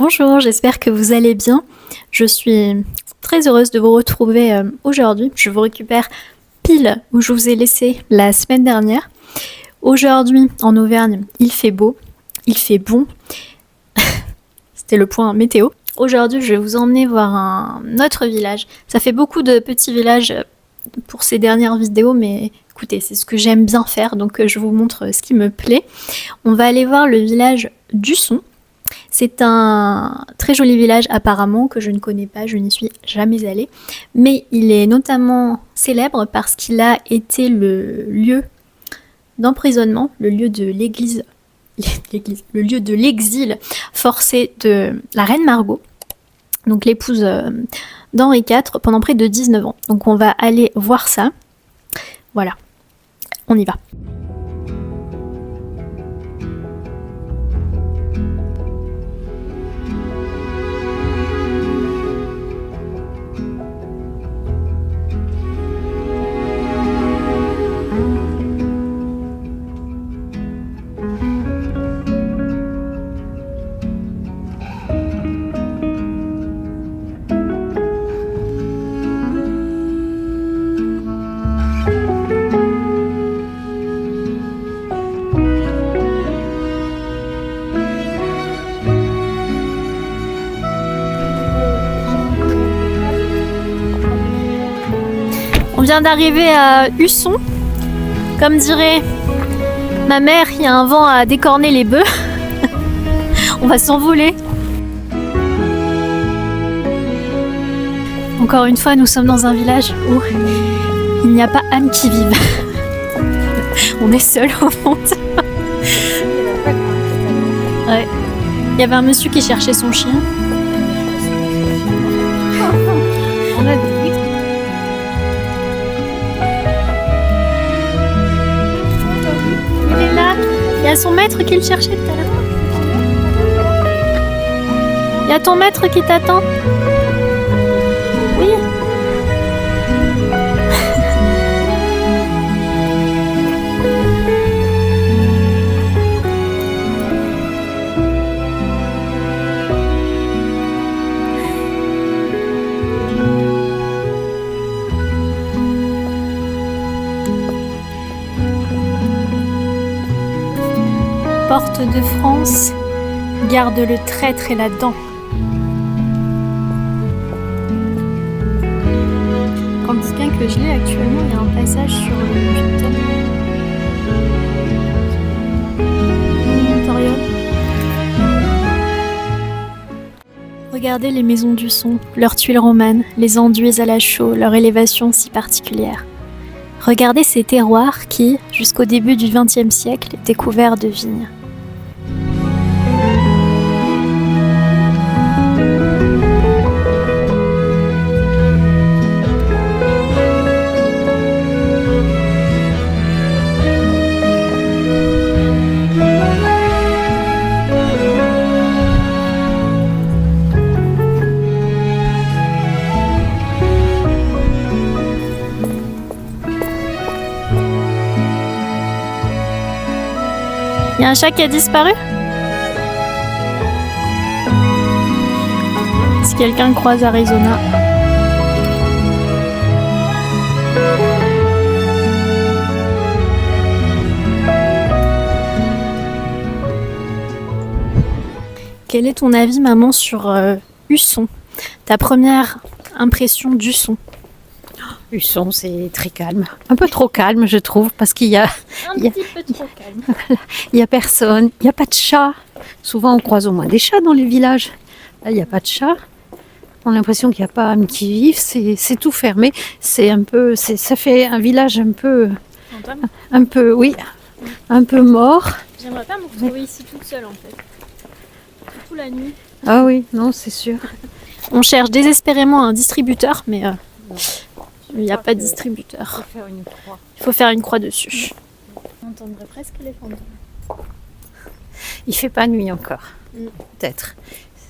Bonjour, j'espère que vous allez bien. Je suis très heureuse de vous retrouver aujourd'hui. Je vous récupère pile où je vous ai laissé la semaine dernière. Aujourd'hui, en Auvergne, il fait beau, il fait bon. C'était le point météo. Aujourd'hui, je vais vous emmener voir un autre village. Ça fait beaucoup de petits villages pour ces dernières vidéos, mais écoutez, c'est ce que j'aime bien faire, donc je vous montre ce qui me plaît. On va aller voir le village d'Usson. C'est un très joli village apparemment que je ne connais pas, je n'y suis jamais allée, mais il est notamment célèbre parce qu'il a été le lieu d'emprisonnement, le lieu de l'église, le lieu de l'exil forcé de la reine Margot, donc l'épouse d'Henri IV, pendant près de 19 ans. Donc on va aller voir ça. Voilà, on y va. On vient d'arriver à Usson. Comme dirait ma mère, il y a un vent à décorner les bœufs. On va s'envoler. Encore une fois, nous sommes dans un village où il n'y a pas âme qui vive. On est seul au monde. Ouais. Il y avait un monsieur qui cherchait son chien. Il est là. Il y a son maître qui le cherchait tout à l'heure. Il y a ton maître qui t'attend. Oui. Porte de France, garde le traître et la dent. Dans le bouquin que je lis actuellement, il y a un passage sur le putain. Regardez les maisons d'Usson, leurs tuiles romanes, les enduits à la chaux, leur élévation si particulière. Regardez ces terroirs qui, jusqu'au début du XXe siècle, étaient couverts de vignes. Il y a un chat qui a disparu? Si quelqu'un croise Arizona. Quel est ton avis, maman, sur Usson? Ta première impression d'Usson? Usson, c'est très calme. Un peu trop calme, je trouve, parce qu'il y a... Petit peu trop calme. Il y a personne, il n'y a pas de chat. Souvent, on croise au moins des chats dans les villages. Là, il n'y a pas de chat. On a l'impression qu'il n'y a pas âme qui vive. C'est tout fermé. C'est un peu... ça fait un village un peu... Un peu, oui. Un peu mort. J'aimerais pas me retrouver ici toute seule, en fait. Surtout la nuit. Ah oui, non, c'est sûr. On cherche désespérément un distributeur, mais... il n'y a pas de distributeur. Il faut faire une croix dessus. On entendrait presque les fantômes. Il fait pas nuit encore. Peut-être.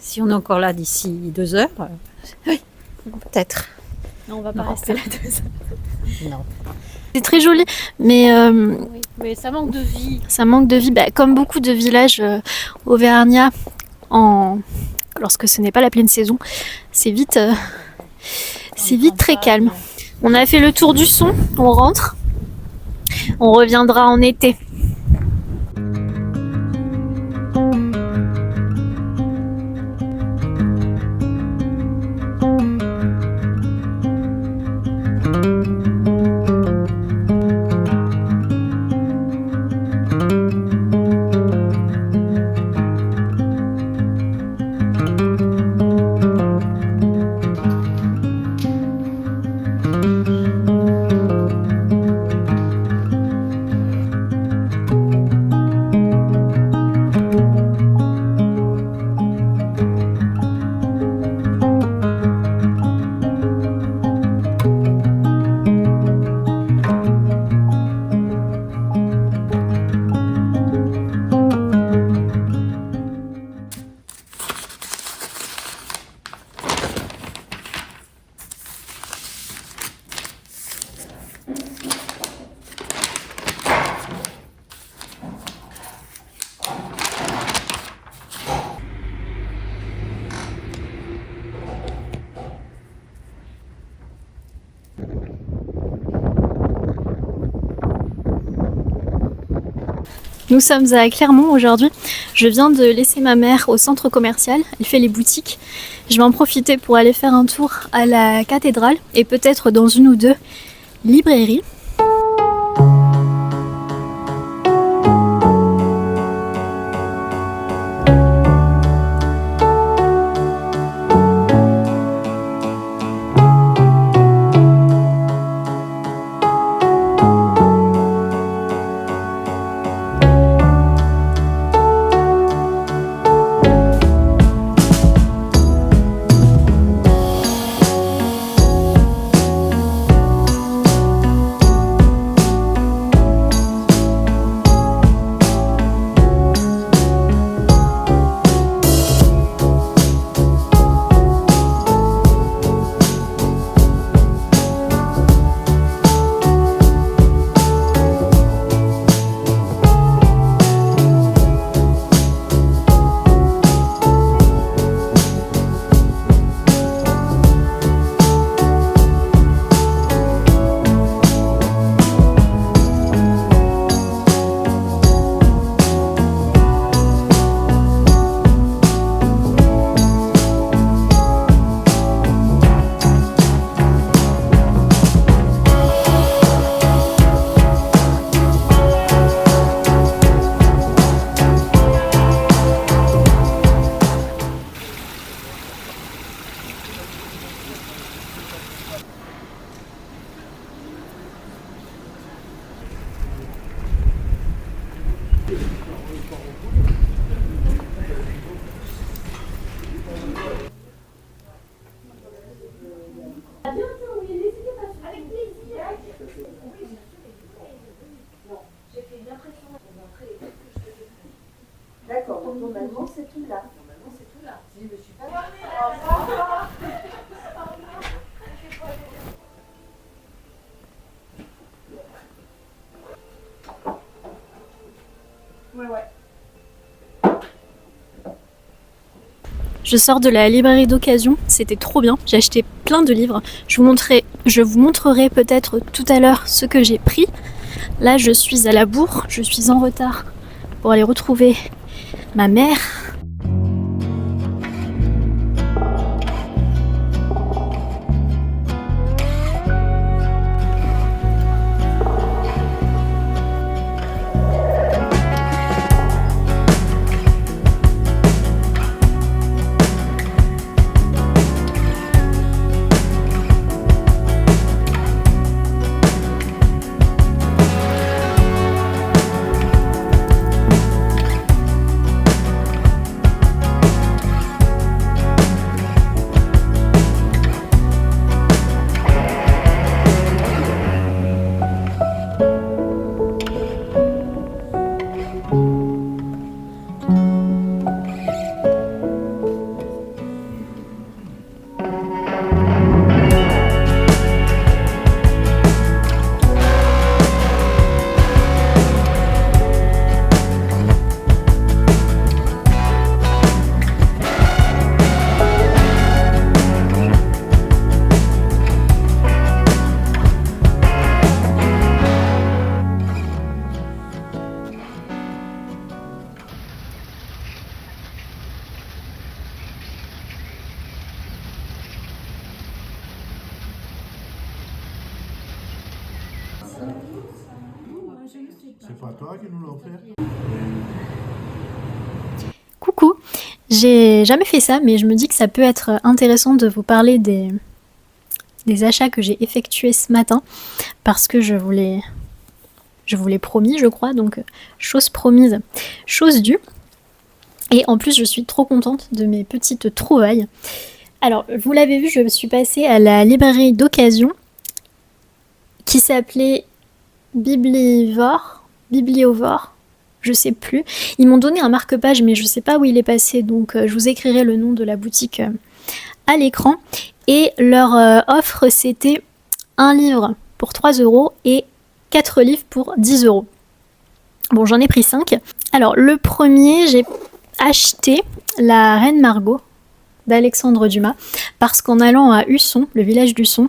Si on est encore là d'ici 2 heures, oui, peut-être. Non, on va pas rester là 2 heures. Non. C'est très joli, mais Oui, mais ça manque de vie. ça manque de vie. Bah, comme beaucoup de villages auvergnats en lorsque ce n'est pas la pleine saison, c'est vite très calme. On a fait le tour du son, on rentre. On reviendra en été. Nous sommes à Clermont aujourd'hui. Je viens de laisser ma mère au centre commercial. Elle fait les boutiques. Je vais en profiter pour aller faire un tour à la cathédrale et peut-être dans une ou deux librairies. D'accord, donc normalement c'est tout là. Si je me suis pas... Je sors de la librairie d'occasion, c'était trop bien, j'ai acheté plein de livres. Je vous montrerai peut-être tout à l'heure ce que j'ai pris. Là je suis à la bourre, je suis en retard pour aller retrouver ma mère. C'est pas toi qui nous l'as offert? Coucou, j'ai jamais fait ça, mais je me dis que ça peut être intéressant de vous parler des achats que j'ai effectués ce matin, parce que je vous l'ai promis, je crois, donc chose promise, chose due. Et en plus, je suis trop contente de mes petites trouvailles. Alors, vous l'avez vu, je suis passée à la librairie d'occasion qui s'appelait Bibliovore, je sais plus. Ils m'ont donné un marque-page, mais je sais pas où il est passé, donc je vous écrirai le nom de la boutique à l'écran. Et leur offre, c'était un livre pour 3 € et 4 livres pour 10 €. Bon, j'en ai pris 5. Alors, le premier, j'ai acheté La Reine Margot d'Alexandre Dumas, parce qu'en allant à Husson, le village d'Husson,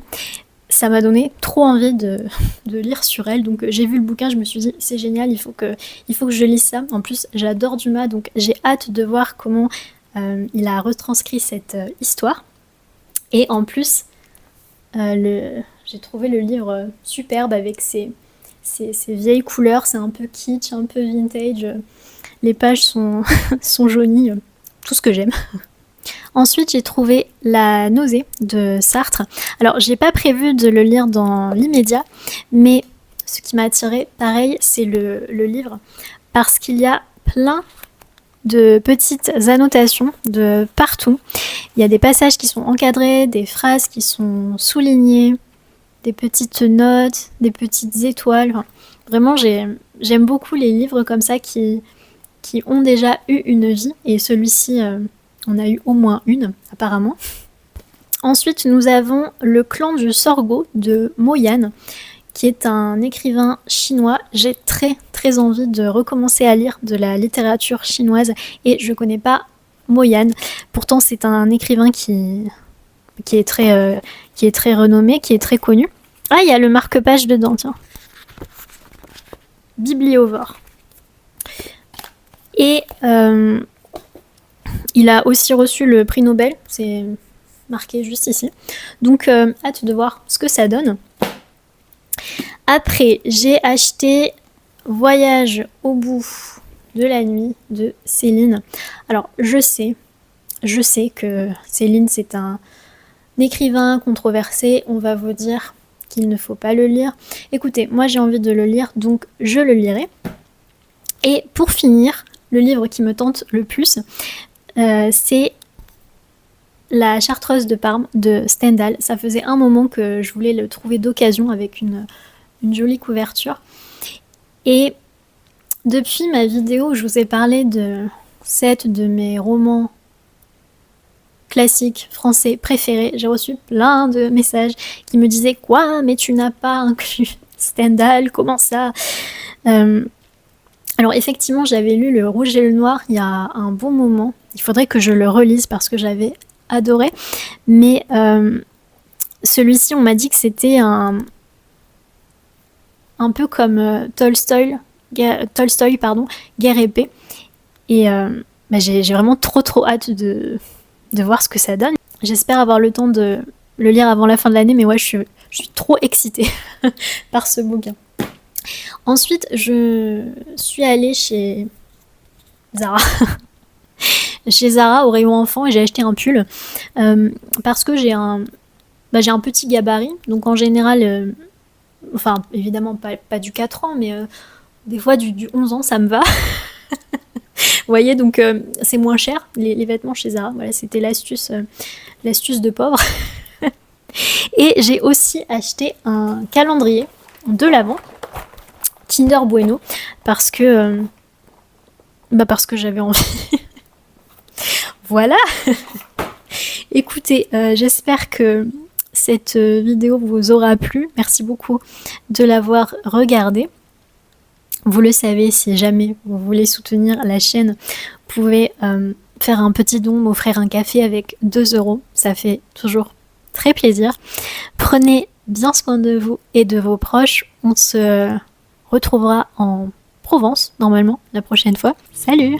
ça m'a donné trop envie de lire sur elle. Donc j'ai vu le bouquin, je me suis dit c'est génial, il faut que je lise ça. En plus, j'adore Dumas, donc j'ai hâte de voir comment il a retranscrit cette histoire. Et en plus, j'ai trouvé le livre superbe avec ses vieilles couleurs, c'est un peu kitsch, un peu vintage. Les pages sont jaunies, tout ce que j'aime. Ensuite, j'ai trouvé La Nausée de Sartre. Alors, j'ai pas prévu de le lire dans l'immédiat, mais ce qui m'a attiré, pareil, c'est le livre, parce qu'il y a plein de petites annotations de partout. Il y a des passages qui sont encadrés, des phrases qui sont soulignées, des petites notes, des petites étoiles. Enfin, vraiment, j'aime beaucoup les livres comme ça qui ont déjà eu une vie, et celui-ci... on a eu au moins une, apparemment. Ensuite, nous avons Le Clan du Sorgho de Mo Yan, qui est un écrivain chinois. J'ai très très envie de recommencer à lire de la littérature chinoise et je connais pas Mo Yan. Pourtant, c'est un écrivain qui est très renommé, qui est très connu. Ah, il y a le marque-page dedans, tiens. Bibliovore. Et il a aussi reçu le prix Nobel, c'est marqué juste ici. Donc, hâte de voir ce que ça donne. Après, j'ai acheté Voyage au bout de la nuit de Céline. Alors, je sais que Céline, c'est un écrivain controversé. On va vous dire qu'il ne faut pas le lire. Écoutez, moi j'ai envie de le lire, donc je le lirai. Et pour finir, le livre qui me tente le plus, c'est La Chartreuse de Parme de Stendhal. Ça faisait un moment que je voulais le trouver d'occasion avec une jolie couverture. Et depuis ma vidéo où je vous ai parlé de 7 de mes romans classiques français préférés, j'ai reçu plein de messages qui me disaient « Quoi? Mais tu n'as pas inclus Stendhal? Comment ça ?» Alors effectivement, j'avais lu Le Rouge et le Noir il y a un bon moment. Il faudrait que je le relise parce que j'avais adoré. Mais celui-ci, on m'a dit que c'était un peu comme Tolstoy, Guerre et paix. Et j'ai vraiment trop hâte de voir ce que ça donne. J'espère avoir le temps de le lire avant la fin de l'année, mais ouais, je suis trop excitée par ce bouquin. Ensuite, je suis allée chez Zara. Chez Zara, au rayon enfant, et j'ai acheté un pull parce que j'ai un petit gabarit. Donc en général, enfin évidemment pas du 4 ans, mais des fois du 11 ans, ça me va. Vous voyez, donc c'est moins cher, les vêtements chez Zara. Voilà, c'était l'astuce de pauvre. Et j'ai aussi acheté un calendrier de l'Avent Kinder Bueno parce que j'avais envie. Voilà. Écoutez, j'espère que cette vidéo vous aura plu. Merci beaucoup de l'avoir regardée. Vous le savez, si jamais vous voulez soutenir la chaîne, vous pouvez faire un petit don, m'offrir un café avec 2 €. Ça fait toujours très plaisir. Prenez bien soin de vous et de vos proches. On se retrouvera en Provence, normalement, la prochaine fois. Salut!